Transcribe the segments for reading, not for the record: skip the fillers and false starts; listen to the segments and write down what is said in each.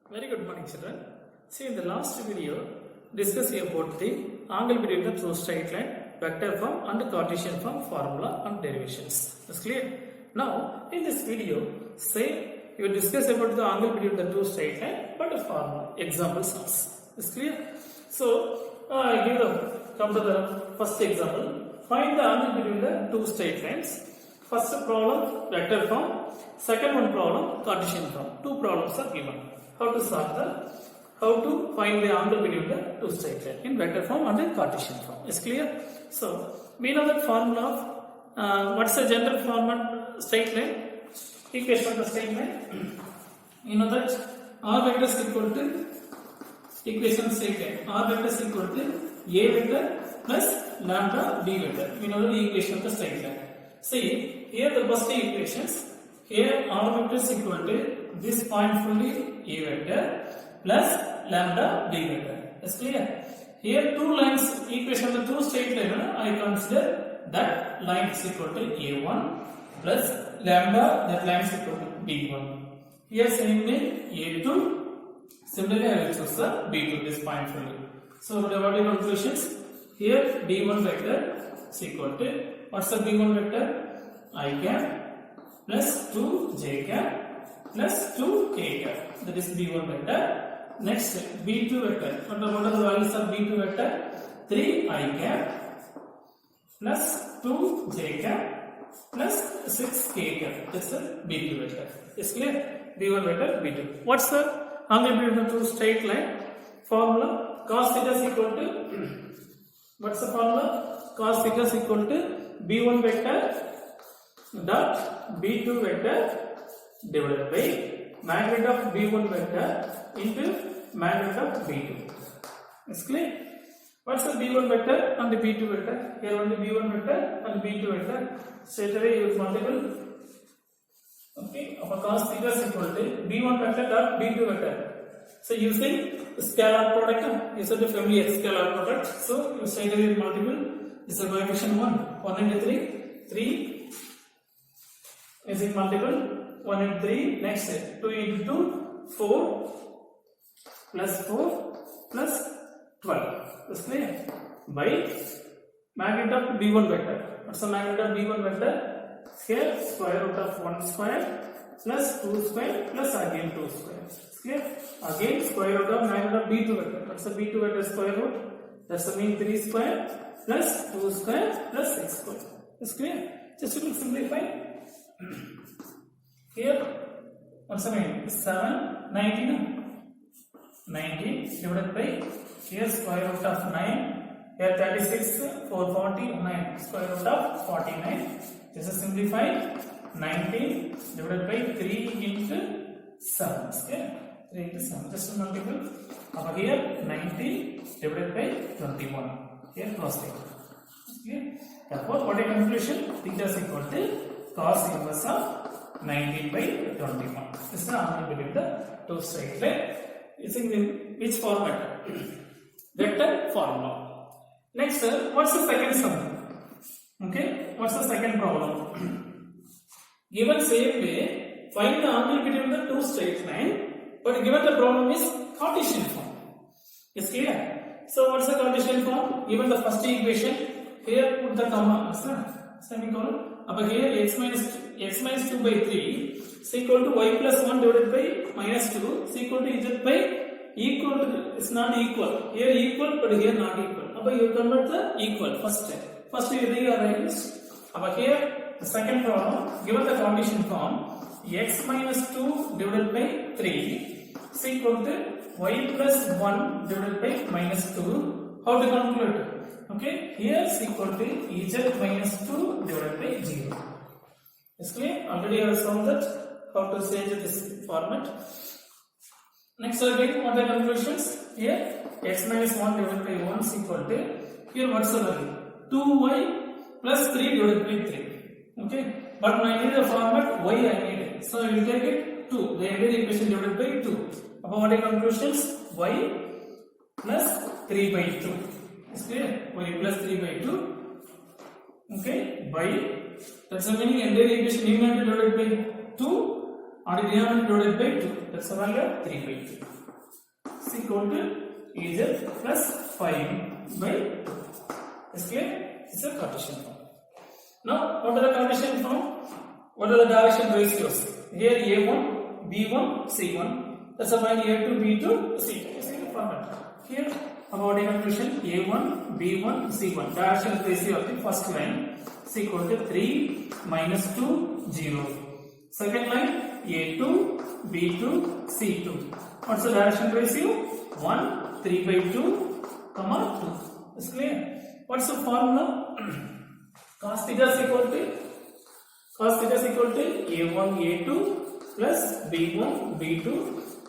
Very good morning, children. See, in the last video, discuss about the angle between the true straight line, vector form and Cartesian form formula and derivations. That's clear. Now, in this video, say you will discuss about the angle between the two straight line, but a formula, example sums. That's clear. So, come to the first example. Find the angle between the two straight lines. First problem, vector form. Second one problem, Cartesian form. Two problems are given. How to find the angle between the two straight lines in vector form and in Cartesian form. Is clear? So we know that formula of what's the general format straight line? Equation of the straight line. You know that r vector is equal to equation of straight line. R vector is equal to a vector plus lambda b vector. We know the equation of the straight line. See here the first equations. Here r vector is equal to this point fully a vector plus lambda b vector. That's clear. Here two lines equation of the two straight line. I consider that line is equal to a1 plus lambda, that line is equal to b1. Here same way a2. Similarly I will choose the b2, this point fully. So what are the conclusions? Here b1 vector is equal to, what's the b1 vector? I cap plus 2j cap plus 2k cap. That is b1 vector. Next b2 vector. What are the values of b2 vector? 3i cap plus 2j cap plus 6k cap. That's the b2 vector. Is clear? b1 vector, b2. What's the angle between the two straight line? Formula cos theta is equal to what's the formula? Cos theta is equal to b1 vector dot b2 vector divided by magnitude of b1 vector into magnitude of b2. Is clear? What's the b1 vector and the b2 vector? Here only b1 vector and b2 vector. Straight away use multiple. Okay, of cos theta is equal to b1 vector dot b2 vector. So using scalar product, use the familiar scalar product. So you straight away multiple. This is coefficient 1 into 3, 3 is in multiple. 1 and 3, next 2 into 2, 4 plus 4 plus 12. That's clear? By magnitude of b1 vector. What's the magnitude of b1 vector? Here square root of 1 square plus 2 square plus again 2 square. That's clear? Again square root of magnitude of b2 vector. What's the b2 vector square root? That's the mean 3 square plus 2 square plus 6 square. That's clear? Just to simplify. Here, what's the mean? 7, 19. 19 divided by here square root of 9. Here 36, 440, 9. Square root of 49. This is simplified. 19 divided by 3 into 7. Okay? 3 into 7. Just multiple. Over here 90 divided by 21. Here cross theta. Okay? Therefore, what is conclusion? Theta is equal to cos inverse of 19 by 21. This is the angle between the two straight lines. It's in which format? Vector formula. Next, what's the second sum? Okay, what's the second problem? Given same way, find the angle between the two straight lines, but given the problem is Cartesian form. Is clear? So, what's the Cartesian form? Given the first equation, here put the comma, semicolon. Up here x minus 2 by 3 is equal to y plus 1 divided by minus 2 is equal to z by equal to, it's not equal. Here equal but here not equal. Up you convert the equal first. First you rearrange. Up here the second problem, given the Cartesian form, x minus 2 divided by 3 is equal to y plus 1 divided by minus 2. How to calculate? Okay, here is equal to z minus 2 divided by 0. Is clear? Already I have solved that. How to change this format. Next again, what are the conclusions? Here x minus 1 divided by 1 is equal to, here what's the value? 2y plus 3 divided by 3. Okay, but I need the format y I need it. So I will take it 2. The every equation divided by 2. About what are the conclusions? Y plus 3 by 2. Is clear? Y plus 3 by 2. Okay, by, that's the meaning entire equation numerator divided by 2 and denominator divided by 2. That's the value of 3 by 2. is equal to Ez plus 5 by, is clear? It's a Cartesian form. Now, what are the Cartesian form? What are the direction ratios? Here A1, B1, C1. That's a line A2, B2, C2. See the format. Here, about equation A1, B1, C1. Direction ratio of the first line is equal to 3, minus 2, 0. Second line A2, B2, C2. What's the direction ratio? 1, 3 by 2, comma 2. Is clear? What's the formula? Cos theta is equal to A1, A2 plus B1, B2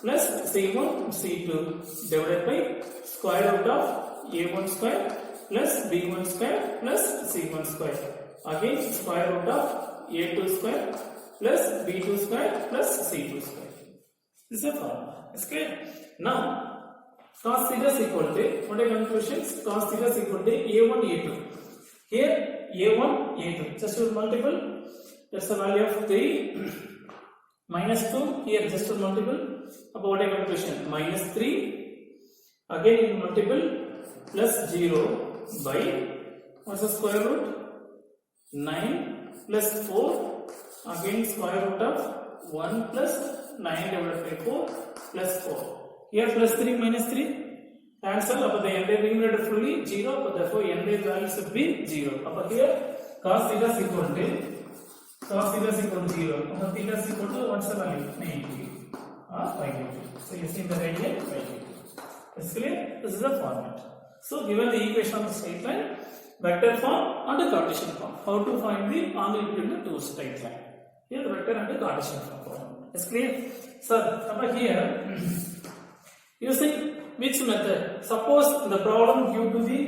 plus C1, C2 divided by square root of A1 square plus B1 square plus C1 square. Again square root of A2 square plus B2 square plus C2 square. This is a formula. Is clear? Now, cos theta is equal to, what are the conclusions? Cos theta is equal to A1, A2. Here A1, A2. Just to multiple. That's the value of 3. Minus 2. Here just to multiple. About what a conclusion? Minus 3. Again in multiple. Plus 0 by, what's the square root? 9 plus 4. Again square root of 1 plus 9 divided by 4 plus 4. Here plus 3 minus 3. Cancel, but the entire numerator fully 0, but therefore entire value should be 0. But here cos theta is equal to 0. But theta is equal to, what's the value? 90 or 580. So you see the radian 580. It's clear? This is the format. So given the equation of the straight line, vector form and the Cartesian form. How to find the angle between the two straight line? Here the vector and the Cartesian form. It's clear? So here you see which method? Suppose the problem due to the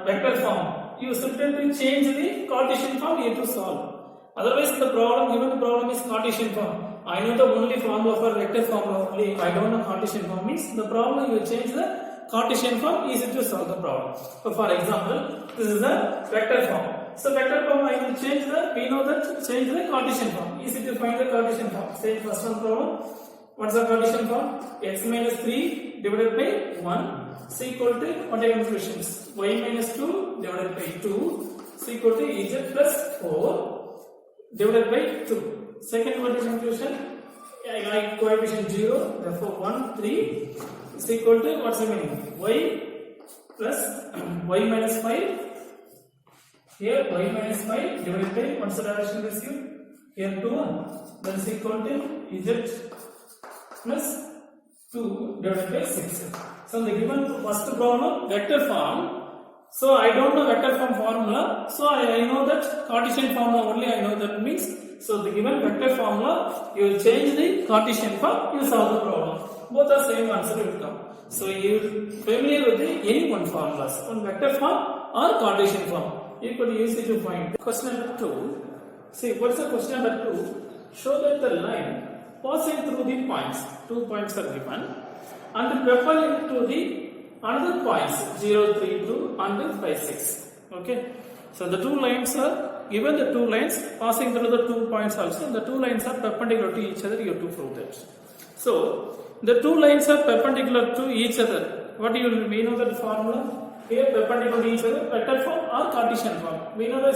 vector form, you simply change the Cartesian form here to solve. Otherwise, the problem, given the problem is Cartesian form, I know the only formula for vector formula only, I don't know Cartesian form, means the problem you change the Cartesian form, easy to solve the problem. So for example, this is the vector form. So vector form I will change the, we know that change the Cartesian form, easy to find the Cartesian form. Say first one problem. What's the Cartesian form? X minus 3 divided by 1 is equal to, what are the equations? Y minus 2 divided by 2 is equal to Z plus 4 divided by 2. Second Cartesian equation, I coefficient 0, therefore 1, 3 is equal to, what's the meaning? Y plus Y minus 5. Here Y minus 5 divided by, what's the direction ratio? Here 2, 1. That is equal to Z plus 2 divided by 6. So the given first problem, vector form. So I don't know vector form formula. So I know that Cartesian formula only I know that means. So the given vector formula, you will change the Cartesian form, you solve the problem. Both are same answer will come. So you familiar with the any one formulas, one vector form or Cartesian form. You could use it to find. Question number 2. See what's the question number 2? Show that the line passing through the points, 2 points are given, and perpendicular to the another points 0, 3, 2 and 5, 6. Okay. So the two lines are given, the two lines passing through the 2 points also. The two lines are perpendicular to each other. You have to prove that. So the two lines are perpendicular to each other. What do you we know that formula? Here perpendicular to each other, vector form or Cartesian form. We know that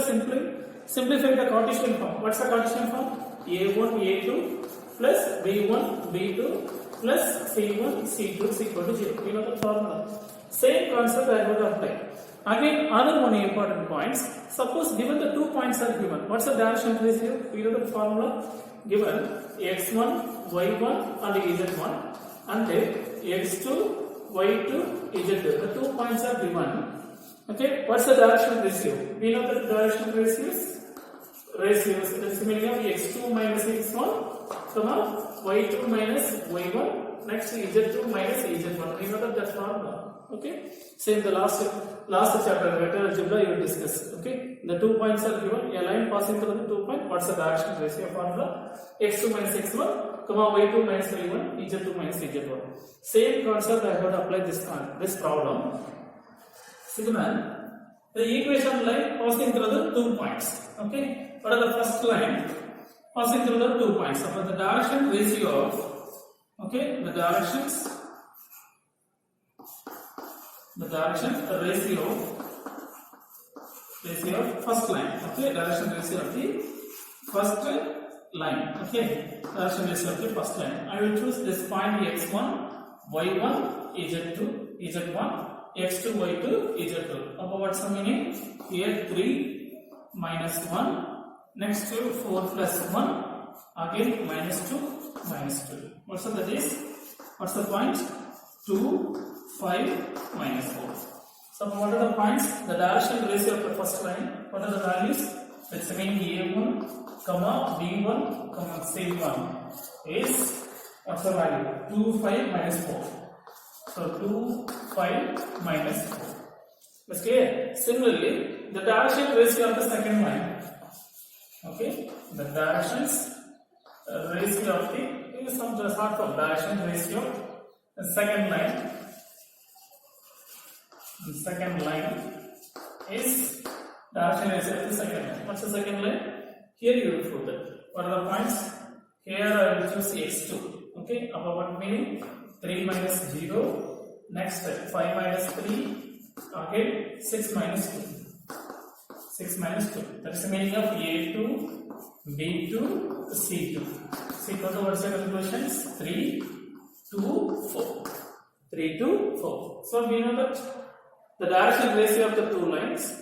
simplify the Cartesian form. What's the Cartesian form? A1, A2 plus B1, B2 plus C1, C2 is equal to 0. We know the formula. Same concept I am going to apply. Again, another one important points. Suppose given the 2 points are given, what's the direction ratio? We know the formula. Given x1, y1 and z1 and x2, y2, z2. The 2 points are given. Okay, what's the direction ratio? We know the direction ratios. That's the meaning of x2 minus x1, y2 minus y1, next z2 minus z1. We know that formula. Okay, same the last chapter vector algebra you will discuss. Okay, the 2 points are given, a line passing through the 2 points. What's the direction ratio formula? X2 minus x1, y2 minus y1, z2 minus z1. Same concept I have to apply this problem. Sigma, the equation line passing through the 2 points. Okay. What are the first line passing through the 2 points? So the direction ratio of, okay, the directions the direction ratio of first line. Okay, direction ratio of the first line. Okay, direction ratio of the first line. I will choose this point x1, y1, z2, z1, x2, y2, z2. Above what's the meaning? Here 3 minus 1. Next to 4 plus 1. Again minus 2, minus 2. What's that is? What's the point? 2, 5, minus 4. So what are the points? The direction ratio of the first line. What are the values? Let's say A1, comma B1, comma C1 is, what's the value? 2, 5, minus 4. So 2, 5, minus 4. That's clear. Similarly, the direction ratio of the second line. Okay, the directions ratio of the some short form direction ratio. The second line. The second line is direction ratio of the second line. What's the second line? Here you will prove that. What are the points? Here I will choose x2. Okay, above what meaning? 3 minus 0. Next 5 minus 3. Okay, 6 minus 2. 6 minus 2. That is the meaning of A2, B2, C2. C2 to what's the conclusions? 3, 2, 4. 3, 2, 4. So we know that the direction ratio of the two lines.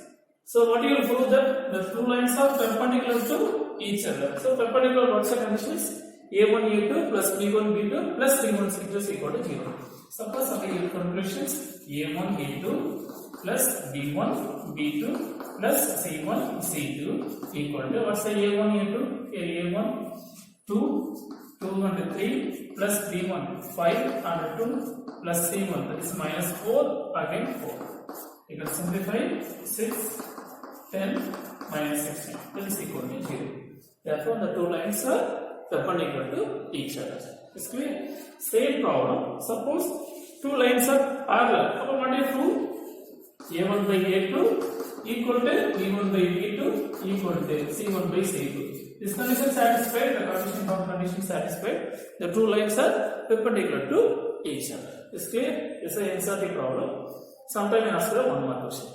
So what you will prove that the two lines are perpendicular to each other. So perpendicular, what's the conditions? A1, A2 plus B1, B2 plus C1, C2 is equal to 0. Suppose again conclusions A1, A2 plus B1, B2 plus C1, C2 equal to, what's the A1, A2? Here A1, 2, 2 and 3 plus B1, 5 and 2 plus C1, that is minus 4, again 4. You can simplify 6, 10, minus 16. That is equal to 0. Therefore, the two lines are perpendicular to each other. Is clear? Same problem. Suppose two lines are parallel. What do you prove? A1 by A2 equal to B1 by B2 equal to C1 by C2. This condition satisfied, the condition from condition satisfied. The two lines are perpendicular to each other. Is clear? This is an NCERT problem. Sometime I ask you one more question.